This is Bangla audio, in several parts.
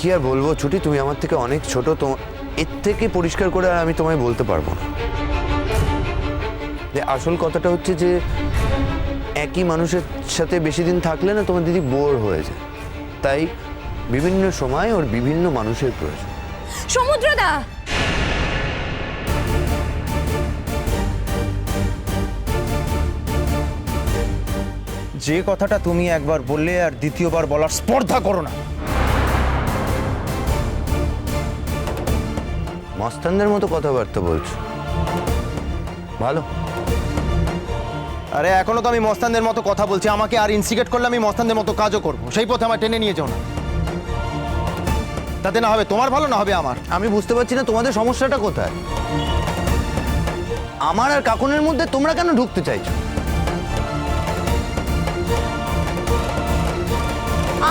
কি আর বলবো ছুটি, তুমি আমার থেকে অনেক ছোট, তো এর থেকে পরিষ্কার করে আর আমি তোমায় বলতে পারবো না। যে আসল কথাটা হচ্ছে যে একই মানুষের সাথে বেশি দিন থাকলে না তোমার দিদি বোর হয়ে যায়, তাই বিভিন্ন সময় ওর বিভিন্ন মানুষের প্রয়োজন। সমুদ্রদা, যে কথাটা তুমি একবার বললে আর দ্বিতীয়বার বলার স্পর্ধা করো না। মস্তানদের মতো কথাবার্তা বলছো, ভালো। আরে এখনো তো আমি মস্তানদের মতো কথা বলছি, আমাকে আর ইনসিগেট করলে আমি মস্তানদের মতো কাজও করবো, সেই পথে আমার টেনে নিয়ে যাও না। তাতে না হবে তোমার ভালো, না হবে আমার। আমি বুঝতে পারছি না তোমাদের সমস্যাটা কোথায়। আমার আর কাকুনের মধ্যে তোমরা কেন ঢুকতে চাইছো?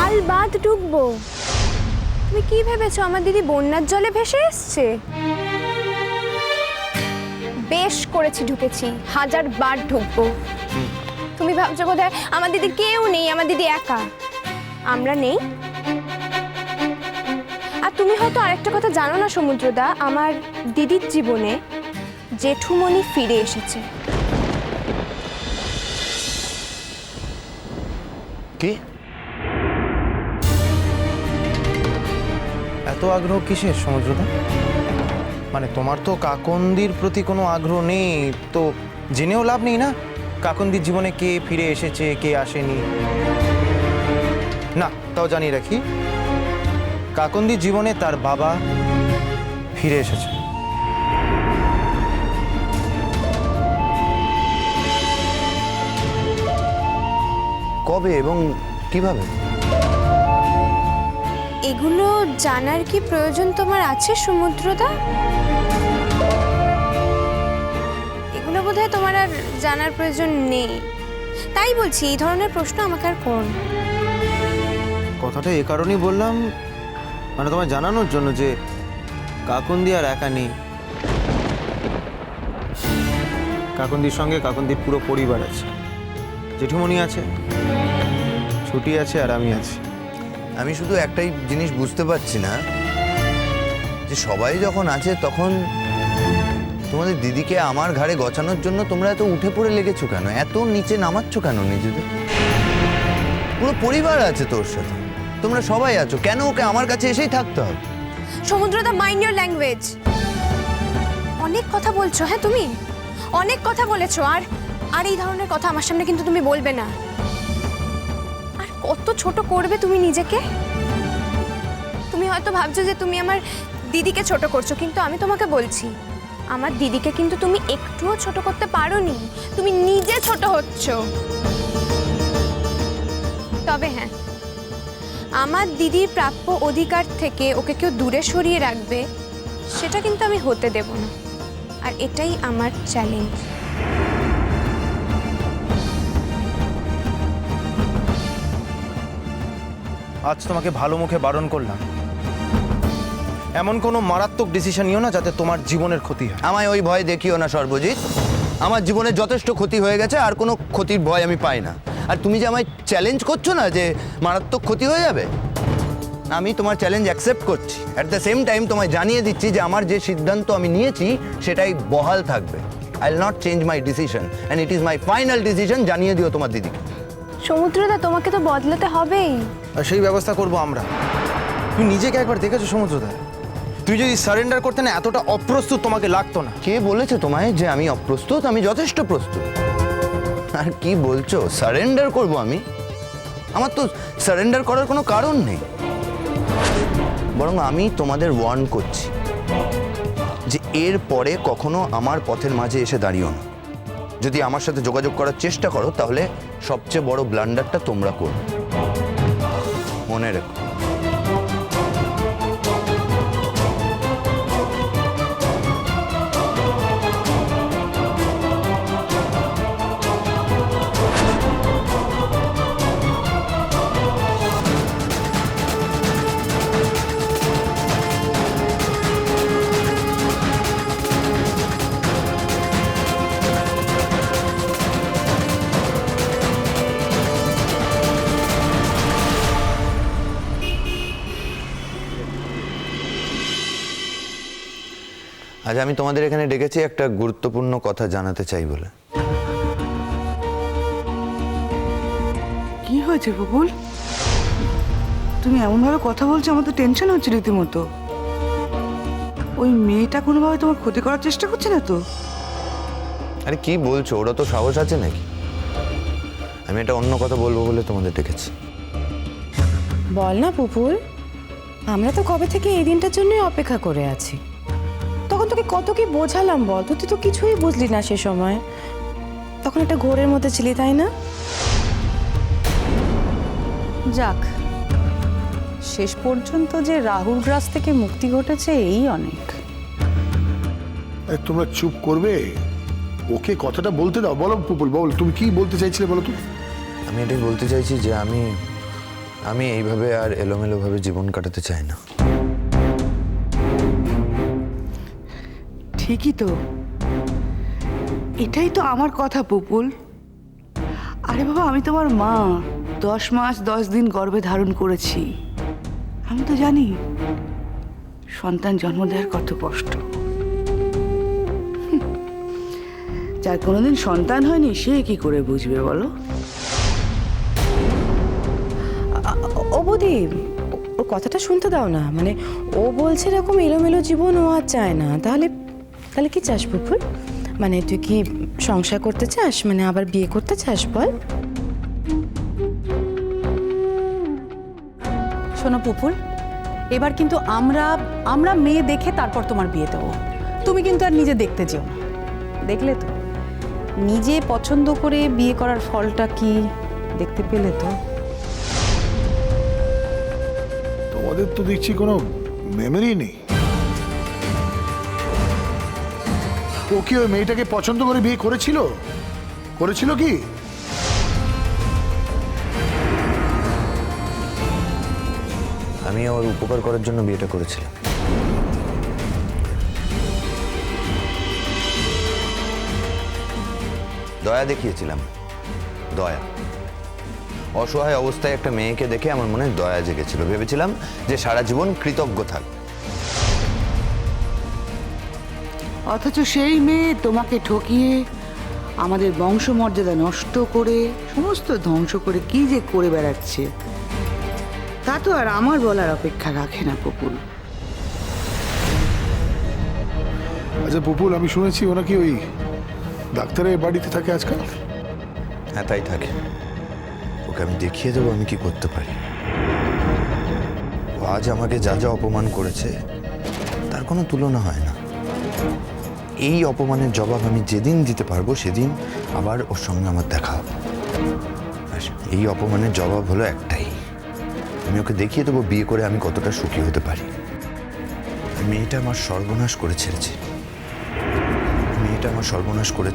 আলবাদ ডুববো? তুমি কি ভেবেছো আমার দিদি বন্যার জলে ভেসে এসছে? বেশ করেছি ঢুকেছি, 1000 বার ঢুকবো। তুমি ভাবছো বোধহয় আমার দিদি কেউ নেই, আমার দিদি একা। আমরা নেই। আর তুমি হয়তো আরেকটা কথা জানো না সমুদ্রদা, আমার দিদির জীবনে জেঠুমণি ফিরে এসেছে। কি? এত আগ্রহ কিসের সমুদ্রদা? মানে তোমার তো কাকন্দির প্রতি কোনো আগ্রহ নেই, তো জেনেও লাভ নেই না কাকন্দির জীবনে কে ফিরে এসেছে কে আসেনি। না, তাও জানিয়ে রাখি, কাকন্দির জীবনে তার বাবা ফিরে এসেছে। কবে এবং কিভাবে? এগুলো জানার কি প্রয়োজন তোমার আছে সমুদ্রদা? এগুলো বোধহয় তোমার আর জানার প্রয়োজন নেই। তাই বলছি, এই ধরনের প্রশ্ন আমাকে আর করো না। কথাটা এ কারণেই বললাম, মানে তোমায় জানানোর জন্য যে কাকন্দি আর একা নেই। কাকন্দির সঙ্গে কাকন্দির পুরো পরিবার আছে, জেঠুমণি আছে, ছুটি আছে, আর আমি আছি। আমি শুধু একটাই জিনিস বুঝতে পারছি না, যে সবাই যখন আছে তখন তোমাদের দিদিকে আমার ঘাড়ে গছানোর জন্য তোমরা এত উঠে পড়ে লেগেছো কেন? এত নিচে নামাচ্ছ কেন নিজেদের? পুরো পরিবার আছে তোর সাথে, তোমরা সবাই আছো, কেন ওকে আমার কাছে এসেই থাকতে হবে? সমুদ্রদা, মাইন্ড ইওর ল্যাঙ্গুয়েজ। অনেক কথা বলছো, হ্যাঁ তুমি অনেক কথা বলেছো, আর আর এই ধরনের কথা আমার সামনে কিন্তু তুমি বলবে না। আর কত ছোট করবে তুমি নিজেকে? তুমি হয়তো ভাবছো যে তুমি আমার দিদিকে ছোট করছো, কিন্তু আমি তোমাকে বলছি, আমার দিদিকে কিন্তু তুমি একটুও ছোট করতে পারোনি, তুমি নিজে ছোট হচ্ছ। তবে হ্যাঁ, আমার দিদির প্রাপ্য অধিকার থেকে ওকে কেউ দূরে সরিয়ে রাখবে, সেটা কিন্তু আমি হতে দেব না। আর এটাই আমার চ্যালেঞ্জ। আজ তোমাকে ভালো মুখে বারণ করলাম, এমন কোনো মারাত্মক ডিসিশন নিও না যাতে তোমার জীবনের ক্ষতি হয়। আমায় ওই ভয় দেখিও না সর্বজিৎ, আমার জীবনে যথেষ্ট ক্ষতি হয়ে গেছে, আর কোনো ক্ষতির ভয় আমি পাই না। আর তুমি যে আমায় চ্যালেঞ্জ করছো না যে মারাত্মক ক্ষতি হয়ে যাবে, আমি তোমার চ্যালেঞ্জ অ্যাকসেপ্ট করছি। অ্যাট দ্য সেম টাইম তোমায় জানিয়ে দিচ্ছি যে আমার যে সিদ্ধান্ত আমি নিয়েছি সেটাই বহাল থাকবে। I will not change my decision and it is my final decision. জানিয়ে দিও তোমার দিদিকে। সমুদ্রদা, তোমাকে তো বদলাতে হবেই। আর সেই ব্যবস্থা করব আমরা। তুমি নিজেকে একবার দেখেছো সমুদ্রদা? তুই যদি সারেন্ডার করতে না এতটা অপ্রস্তুত তোমাকে লাগতো না। কে বলেছে তোমায় যে আমি অপ্রস্তুত? আমি যথেষ্ট প্রস্তুত। আর কি বলছো সারেন্ডার করব আমি? আমার তো সারেন্ডার করার কোনো কারণ নেই, বরং আমি তোমাদের ওয়ার্ন করছি যে এর পরে কখনো আমার পথের মাঝে এসে দাঁড়িও না। যদি আমার সাথে যোগাযোগ করার চেষ্টা করো তাহলে সবচেয়ে বড় ব্লান্ডারটা তোমরা করবে, মনে রেখো। আজ আমি তোমাদের এখানে ডেকেছি একটা গুরুত্বপূর্ণ কথা জানাতে চাই বলে। কি হয়েছে বুবুল? তুমি এমনভাবে কথা বলছো, আমার তো টেনশন হচ্ছে রীতিমতো। ওই মেয়েটা কোনোভাবে তোমার ক্ষতি করার চেষ্টা করছে না তো? আরে কি বলছো, ওরা তো সাহস আছে নাকি? আমি এটা অন্য কথা বলবো বলে তোমাদের ডেকেছি। বল না পুপুল, আমরা তো কবে থেকে এই দিনটার জন্যই অপেক্ষা করে আছি। তখন তোকে কত কি বোঝালাম বল, তুই তো কিছুই বুঝলি না সে সময়। তখন একটা ঘোরের মধ্যে ছিলি, তাই না? যাক, শেষ পর্যন্ত যে রাহুল গ্রাস থেকে মুক্তি ঘটেছে এই অনেক। তোমরা চুপ করবে? ওকে কথাটা বলতে দাও। বলো পুপুল, বল তুমি কি বলতে চাইছিলে, বলো তো। আমি এটাই বলতে চাইছি যে আমি এইভাবে আর এলোমেলোভাবে জীবন কাটাতে চাই না। ঠিকই তো, এটাই তো আমার কথা পুপুল। আরে বাবা, আমি তোমার মা, 10 মাস 10 দিন গর্ভে ধারণ করেছি। আমি তো জানি সন্তান জন্ম দেওয়ার কত কষ্ট। যার কোনোদিন সন্তান হয়নি সে কি করে বুঝবে বলো? ও বৌদি, ওর কথাটা শুনতে দাও না। মানে ও বলছে এরকম এলোমেলো জীবন ও আর চায় না। তাহলে কি চাস পুপুল? মানে তুই কি সংসার করতে চাস, মানে আবার বিয়ে করতে চাস বল? শোনো পুপুল, এবার কিন্তু আমরা মেয়ে দেখে তারপর তোমার বিয়ে দেবো। তুমি কিন্তু আর নিজে দেখতে যেও না। দেখলে তো, নিজে পছন্দ করে বিয়ে করার ফলটা কি দেখতে পেলে তো? তোমাদের তো দেখছি কোনো মেমোরি নেই। ও কি ওই মেয়েটাকে পছন্দ করে বিয়ে করেছিল কি? আমি ওর উপকার করার জন্য বিয়েটা করেছিলাম। দয়া দেখিয়েছিলাম, দয়া। অসহায় অবস্থায় একটা মেয়েকে দেখে আমার মনে দয়া জেগেছিল। ভেবেছিলাম যে সারা জীবন কৃতজ্ঞ থাক। অথচ সেই মেয়ে তোমাকে ঠকিয়ে, আমাদের বংশমর্যাদা নষ্ট করে, সমস্ত ধ্বংস করে কি যে করে বেড়াচ্ছে, তা তো আর আমার বলার অপেক্ষা রাখে না পুপুল। আচ্ছা পুপুল, আমি শুনেছি ও নাকি ওই ডাক্তারের বাড়িতে থাকে আজকাল। হ্যাঁ, তাই থাকে। ওকে আমি দেখিয়ে দেবো আমি কি করতে পারি। ও আজ আমাকে যা যা অপমান করেছে তার কোনো তুলনা হয় না। এই অপমানের জবাব আমি যেদিন দিতে পারবো সেদিন আবার ওর সঙ্গে আমার দেখা হবে। আর এই অপমানের জবাব হলো একটাই, আমি ওকে দেখিয়ে দেবো বিয়ে করে আমি কতটা সুখী হতে পারি। মেয়েটা আমার সর্বনাশ করে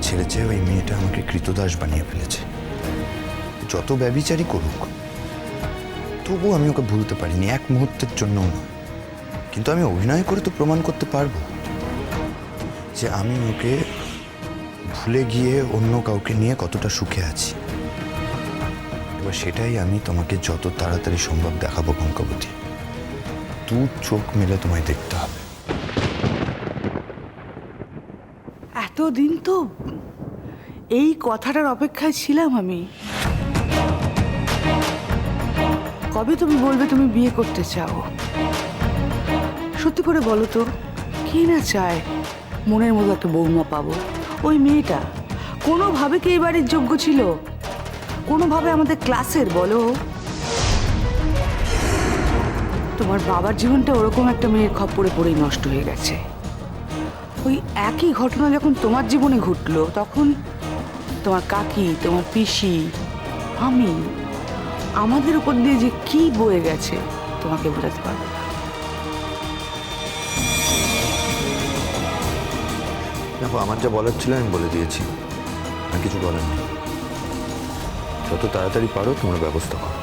ছেড়েছে, ওই মেয়েটা আমাকে কৃতদাস বানিয়ে ফেলেছে। যত ব্যভিচারী করুক তবু আমি ওকে ভুলতে পারিনি, এক মুহূর্তের জন্য না। কিন্তু আমি অভিনয় করে তো প্রমাণ করতে পারবো যে আমি ওকে ভুলে গিয়ে অন্য কাউকে নিয়ে কতটা সুখে আছি। এবার সেটাই আমি তোমাকে যত তাড়াতাড়ি সম্ভব দেখাবো কঙ্কাবতী। দু চোখ মেলে তোমায় দেখতে হবে। এতদিন তো এই কথাটার অপেক্ষায় ছিলাম আমি। কবে তুমি বলবে তুমি বিয়ে করতে চাও? সত্যি করে বলো তো, কি না চায় মনের মতো একটা বৌমা পাবো? ওই মেয়েটা কোনোভাবে কি এই বাড়ির যোগ্য ছিল? কোনোভাবে আমাদের ক্লাসের বলো? তোমার বাবার জীবনটা ওরকম একটা মেয়ের খপ্পরে পড়েই নষ্ট হয়ে গেছে। ওই একই ঘটনা যখন তোমার জীবনে ঘটলো, তখন তোমার কাকি, তোমার পিসি, আমি, আমাদের উপর দিয়ে যে কি বয়ে গেছে তোমাকে বোঝাতে পারবো না। দেখো, আমার যা বলার ছিল আমি বলে দিয়েছি, আর কিছু বলার নেই। যত তাড়াতাড়ি পারো তোমার ব্যবস্থা করো।